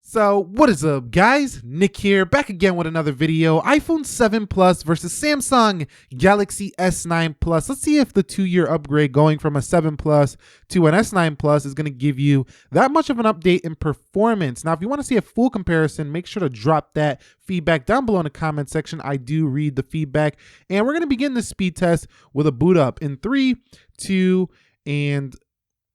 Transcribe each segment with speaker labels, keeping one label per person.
Speaker 1: So what is up, guys? Nick here, back again with another video. iPhone 7 Plus versus Samsung Galaxy S9 Plus. Let's see if the 2-year upgrade going from a 7 Plus to an S9 Plus is going to give you that much of an update in performance. Now, if you want to see a full comparison, make sure to drop that feedback down below in the comment section. I do read the feedback. And we're going to begin this speed test with a boot up in 3, 2, and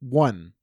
Speaker 1: 1.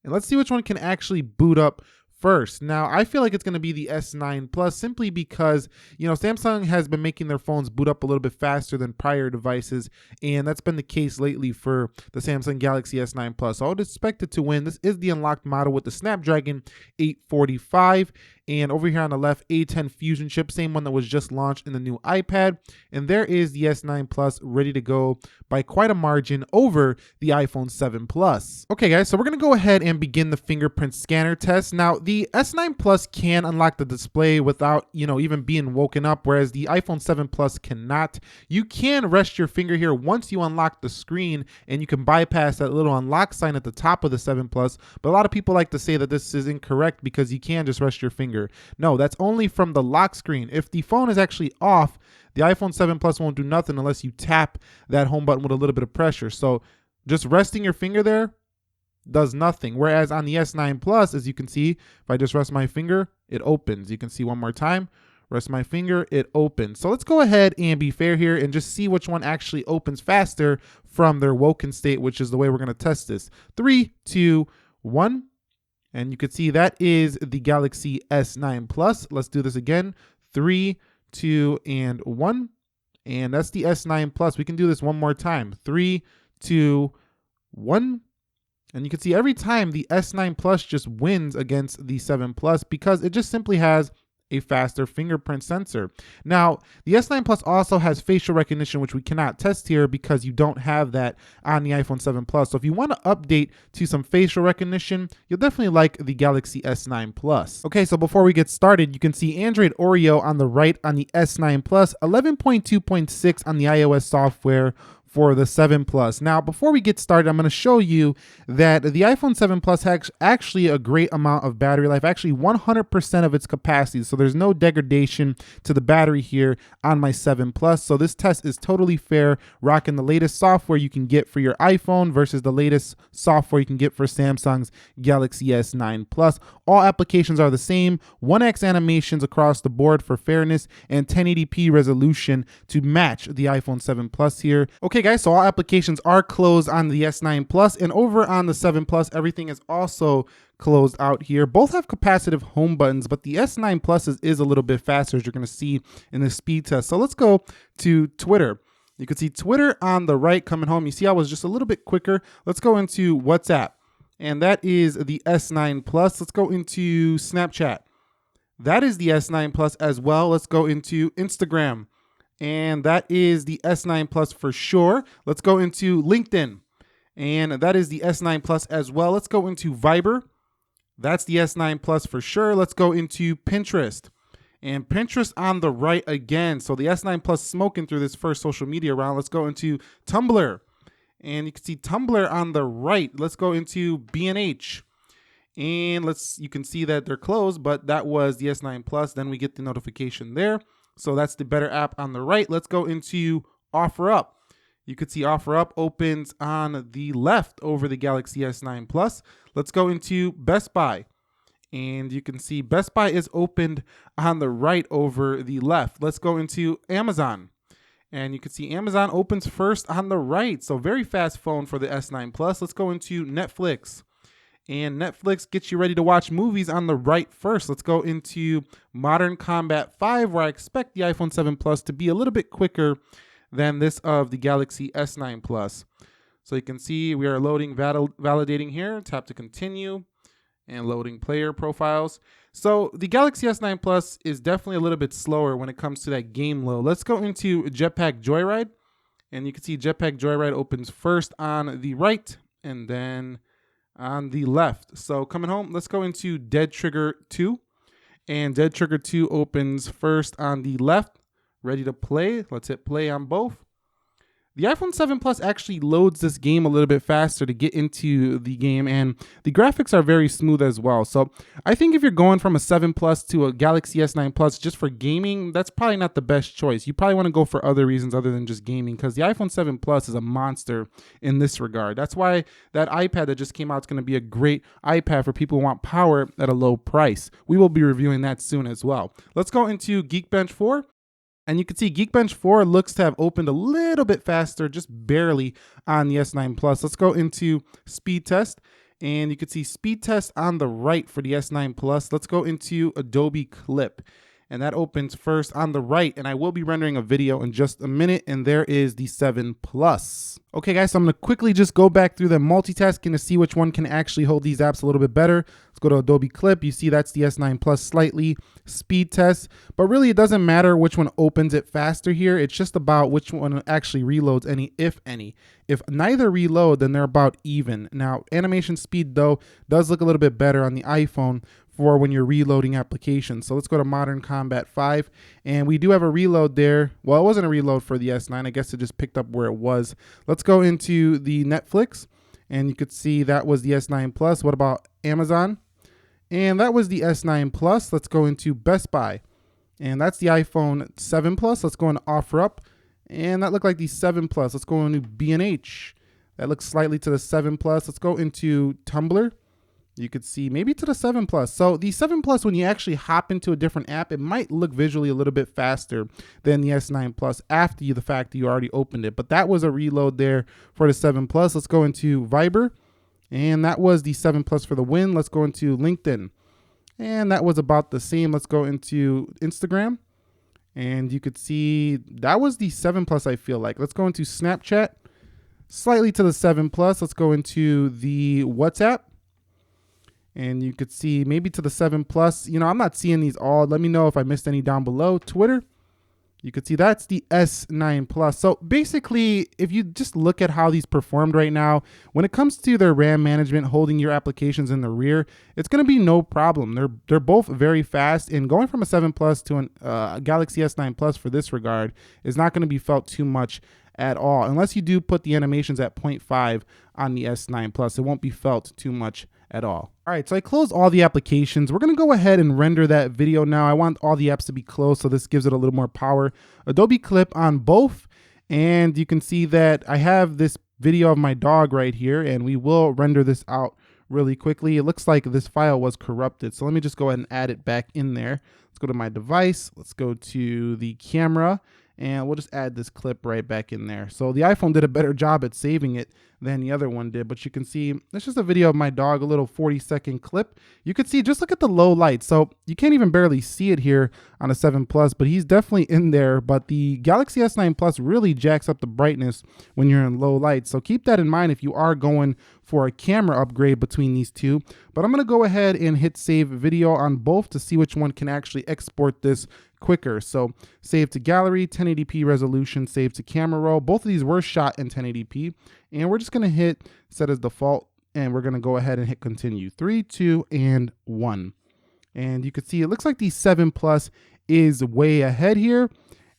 Speaker 1: And let's see which one can actually boot up first. Now, I feel like it's going to be the S9 Plus simply because, Samsung has been making their phones boot up a little bit faster than prior devices, and that's been the case lately for the Samsung Galaxy S9 Plus. So I would expect it to win. This is the unlocked model with the Snapdragon 845, and over here on the left, A10 Fusion chip, same one that was just launched in the new iPad. And there is the S9 Plus ready to go by quite a margin over the iPhone 7 Plus. Okay, guys, so we're going to go ahead and begin the fingerprint scanner test. Now, the S9 Plus can unlock the display without, even being woken up, whereas the iPhone 7 Plus cannot. You can rest your finger here once you unlock the screen, and you can bypass that little unlock sign at the top of the 7 Plus. But a lot of people like to say that this is incorrect because you can just rest your finger. No, that's only from the lock screen. If the phone is actually off, the iPhone 7 Plus won't do nothing unless you tap that home button with a little bit of pressure. So just resting your finger there does nothing. Whereas on the S9 Plus, as you can see, if I just rest my finger, it opens. You can see one more time, rest my finger, it opens. So let's go ahead and be fair here and just see which one actually opens faster from their woken state, which is the way we're going to test this. 3, 2, 1. And you can see that is the Galaxy S9 Plus. Let's do this again. 3, 2, and 1. And that's the S9 Plus. We can do this one more time. 3, 2, 1. And you can see every time the S9 Plus just wins against the 7 Plus because it just simply has a faster fingerprint sensor. Now, the S9 Plus also has facial recognition, which we cannot test here because you don't have that on the iPhone 7 Plus. So if you want to update to some facial recognition, you'll definitely like the Galaxy S9 Plus. Okay, so before we get started, you can see Android Oreo on the right on the S9 Plus, 11.2.6 on the iOS software for the 7 Plus. Now, before we get started, I'm going to show you that the iPhone 7 Plus has actually a great amount of battery life, actually 100% of its capacity. So there's no degradation to the battery here on my 7 Plus. So this test is totally fair, rocking the latest software you can get for your iPhone versus the latest software you can get for Samsung's Galaxy S9 Plus. All applications are the same, 1x animations across the board for fairness, and 1080p resolution to match the iPhone 7 Plus here. Okay, guys, so all applications are closed on the S9 Plus, and over on the 7 Plus, everything is also closed out here. Both have capacitive home buttons, but the S9 Plus is a little bit faster, as you're going to see in the speed test. So let's go to Twitter. You can see Twitter on the right coming home. You see I was just a little bit quicker. Let's go into WhatsApp, and that is the S9 Plus. Let's go into Snapchat. That is the S9 Plus as well. Let's go into Instagram. And that is the S9 Plus for sure. Let's go into LinkedIn. And that is the S9 Plus as well. Let's go into Viber. That's the S9 Plus for sure. Let's go into Pinterest. And Pinterest on the right again. So the S9 Plus smoking through this first social media round. Let's go into Tumblr. And you can see Tumblr on the right. Let's go into B&H. And you can see that they're closed, but that was the S9 Plus. Then we get the notification there. So that's the better app on the right. Let's go into OfferUp. You could see OfferUp opens on the left over the Galaxy S9 Plus. Let's go into Best Buy. And you can see Best Buy is opened on the right over the left. Let's go into Amazon. And you can see Amazon opens first on the right. So very fast phone for the S9 Plus. Let's go into Netflix. And Netflix gets you ready to watch movies on the right first. Let's go into Modern Combat 5, where I expect the iPhone 7 Plus to be a little bit quicker than this of the Galaxy S9 Plus. So you can see we are loading, validating here. Tap to continue and loading player profiles. So the Galaxy S9 Plus is definitely a little bit slower when it comes to that game load. Let's go into Jetpack Joyride. And you can see Jetpack Joyride opens first on the right and then on the left. So coming home, let's go into Dead Trigger 2. And Dead Trigger 2 opens first on the left. Ready to play. Let's hit play on both. The iPhone 7 Plus actually loads this game a little bit faster to get into the game, and the graphics are very smooth as well. So I think if you're going from a 7 Plus to a Galaxy S9 Plus just for gaming, that's probably not the best choice. You probably want to go for other reasons other than just gaming, because the iPhone 7 Plus is a monster in this regard. That's why that iPad that just came out is going to be a great iPad for people who want power at a low price. We will be reviewing that soon as well. Let's go into Geekbench 4. And you can see Geekbench 4 looks to have opened a little bit faster, just barely on the S9 Plus. Let's go into speed test. And you can see speed test on the right for the S9 Plus. Let's go into Adobe Clip. And that opens first on the right. And I will be rendering a video in just a minute. And there is the 7 Plus. Okay, guys, so I'm going to quickly just go back through the multitasking to see which one can actually hold these apps a little bit better. Let's go to Adobe Clip. You see that's the S9 Plus slightly. Speed test. But really, it doesn't matter which one opens it faster here. It's just about which one actually reloads any, if any. If neither reload, then they're about even. Now, animation speed, though, does look a little bit better on the iPhone for when you're reloading applications. So let's go to Modern Combat 5, and we do have a reload there. Well, it wasn't a reload for the S9. I guess it just picked up where it was. Let's go into the Netflix, and you could see that was the S9 Plus. What about Amazon? And that was the S9 Plus. Let's go into Best Buy, and that's the iPhone 7 Plus. Let's go into OfferUp, and that looked like the 7 Plus. Let's go into B&H. That looks slightly to the 7 Plus. Let's go into Tumblr. You could see maybe to the 7 Plus. So the 7 Plus, when you actually hop into a different app, it might look visually a little bit faster than the S9 Plus after the fact that you already opened it. But that was a reload there for the 7 Plus. Let's go into Viber. And that was the 7 Plus for the win. Let's go into LinkedIn. And that was about the same. Let's go into Instagram. And you could see that was the 7 Plus, I feel like. Let's go into Snapchat. Slightly to the 7 Plus. Let's go into the WhatsApp. And you could see maybe to the 7 Plus. You know, I'm not seeing these all. Let me know if I missed any down below. Twitter. You could see that's the S9 Plus. So basically, if you just look at how these performed right now, when it comes to their RAM management, holding your applications in the rear, it's going to be no problem. They're both very fast, and going from a 7 Plus to a Galaxy S9 Plus for this regard is not going to be felt too much at all, unless you do put the animations at 0.5 on the S9 Plus. It won't be felt too much at all. All right, so I closed all the applications. We're gonna go ahead and render that video now. I want all the apps to be closed, so this gives it a little more power. Adobe Clip on both, and you can see that I have this video of my dog right here, and we will render this out really quickly. It looks like this file was corrupted, so let me just go ahead and add it back in there. Let's go to my device. Let's go to the camera, and we'll just add this clip right back in there. So the iPhone did a better job at saving it than the other one did, but you can see it's just a video of my dog, a little 40-second clip. You could see, just look at the low light. So you can't even barely see it here on a 7 Plus, but he's definitely in there. But the Galaxy S9 Plus really jacks up the brightness when you're in low light. So keep that in mind if you are going for a camera upgrade between these two. But I'm gonna go ahead and hit save video on both to see which one can actually export this quicker. So save to gallery, 1080p resolution, save to camera roll. Both of these were shot in 1080p, and we're just gonna hit set as default, and we're gonna go ahead and hit continue. 3, 2, and 1. And you can see it looks like the 7 Plus is way ahead here,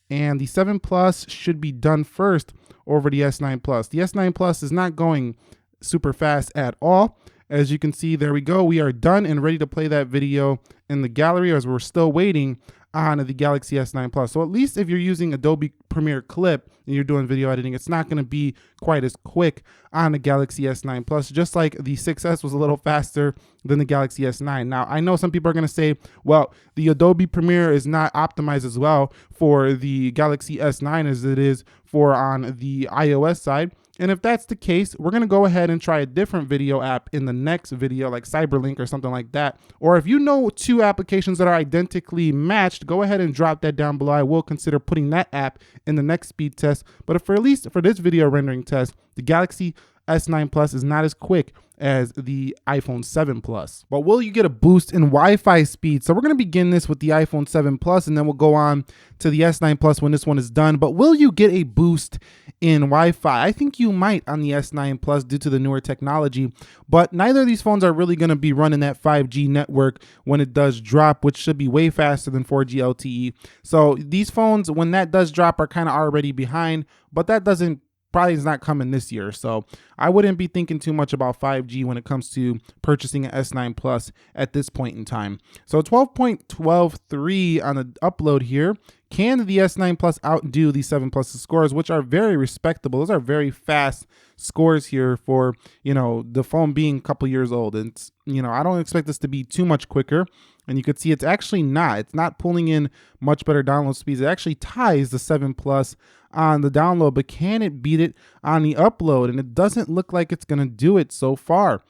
Speaker 1: and the 7 Plus should be done first over the S9 Plus. The S9 Plus is not going super fast at all. As you can see, there we go. We are done and ready to play that video in the gallery, as we're still waiting on the Galaxy S9 Plus. So at least if you're using Adobe Premiere Clip and you're doing video editing, it's not going to be quite as quick on the Galaxy S9 Plus, just like the 6S was a little faster than the Galaxy S9. Now, I know some people are going to say, well, the Adobe Premiere is not optimized as well for the Galaxy S9 as it is for on the iOS side. And if that's the case, we're going to go ahead and try a different video app in the next video, like Cyberlink or something like that. Or if you know two applications that are identically matched, go ahead and drop that down below. I will consider putting that app in the next speed test. But for at least for this video rendering test, the Galaxy S9 Plus is not as quick as the iPhone 7 Plus. But will you get a boost in Wi-Fi speed? So we're going to begin this with the iPhone 7 Plus, and then we'll go on to the S9 Plus when this one is done. But will you get a boost in Wi-Fi? I think you might on the S9 Plus due to the newer technology, but neither of these phones are really going to be running that 5G network when it does drop, which should be way faster than 4G LTE. So these phones, when that does drop, are kind of already behind, but that doesn't probably is not coming this year. So I wouldn't be thinking too much about 5G when it comes to purchasing an S9 Plus at this point in time. So 12.123 on the upload here. Can the S9 Plus outdo the 7 Plus scores, which are very respectable? Those are very fast scores here for, the phone being a couple years old. And, I don't expect this to be too much quicker. And you could see it's actually not. It's not pulling in much better download speeds. It actually ties the 7 Plus on the download, but can it beat it on the upload? And it doesn't look like it's going to do it so far.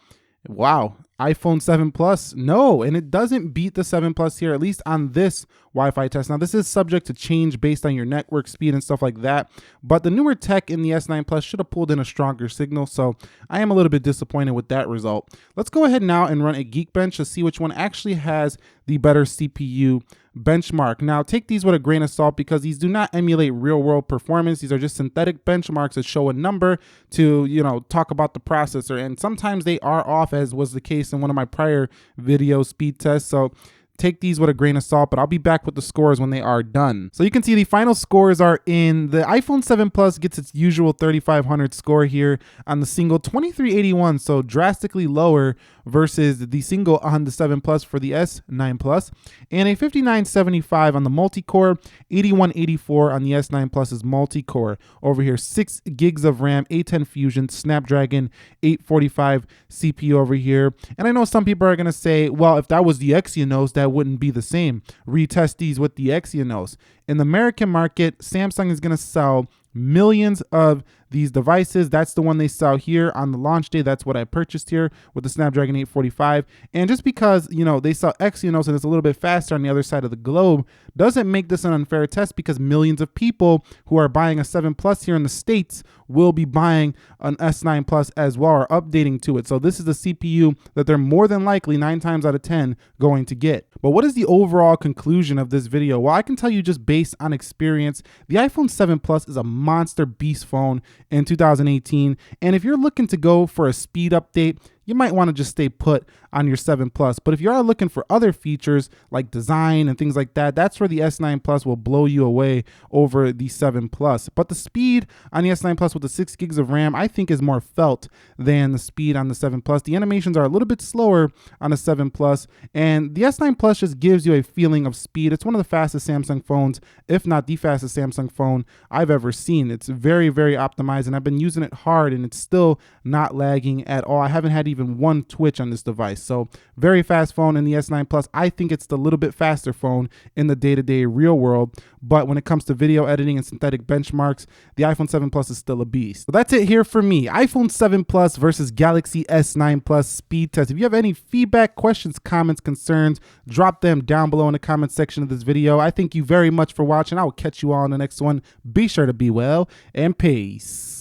Speaker 1: Wow. iPhone 7 Plus, no, and it doesn't beat the 7 Plus here, at least on this Wi-Fi test. Now, this is subject to change based on your network speed and stuff like that, but the newer tech in the S9 Plus should have pulled in a stronger signal, so I am a little bit disappointed with that result. Let's go ahead now and run a Geekbench to see which one actually has the better CPU benchmark. Now, take these with a grain of salt because these do not emulate real-world performance. These are just synthetic benchmarks that show a number to, talk about the processor, and sometimes they are off, as was the case in one of my prior video speed tests. So take these with a grain of salt, but I'll be back with the scores when they are done. So you can see the final scores are in. The iPhone 7 Plus gets its usual 3500 score here on the single, 2381, so drastically lower versus the single on the 7 Plus for the S9 Plus, and a 5975 on the multi-core, 8184 on the S9 Plus's multi-core. Over here, 6 gigs of RAM, A10 Fusion, Snapdragon 845 CPU over here. And I know some people are gonna say, well, if that was the Exynos, that wouldn't be the same. Retest these with the Exynos. In the American market, Samsung is going to sell millions of these devices. That's the one they sell here on the launch day. That's what I purchased here with the Snapdragon 845. And just because, they sell Exynos and it's a little bit faster on the other side of the globe, doesn't make this an unfair test, because millions of people who are buying a 7 Plus here in the States will be buying an S9 Plus as well, or updating to it. So this is the CPU that they're more than likely 9 times out of 10 going to get. But what is the overall conclusion of this video? Well, I can tell you just based on experience, the iPhone 7 Plus is a monster beast phone in 2018. And if you're looking to go for a speed update, you might want to just stay put on your 7 Plus. But if you are looking for other features like design and things like that, that's where the S9 Plus will blow you away over the 7 Plus. But the speed on the S9 Plus with the 6 gigs of RAM, I think, is more felt than the speed on the 7 Plus. The animations are a little bit slower on the 7 Plus, and the S9 Plus just gives you a feeling of speed. It's one of the fastest Samsung phones, if not the fastest Samsung phone I've ever seen. It's very, very optimized, and I've been using it hard, and it's still not lagging at all. I haven't had even one twitch on this device. So very fast phone in the S9 Plus. I think it's the little bit faster phone in the day-to-day real world, but when it comes to video editing and synthetic benchmarks, the iPhone 7 Plus is still a beast. So that's it here for me. iPhone 7 Plus versus Galaxy S9 Plus speed test. If you have any feedback, questions, comments, concerns, drop them down below in the comment section of this video. I thank you very much for watching. I will catch you all in the next one. Be sure to be well, and peace.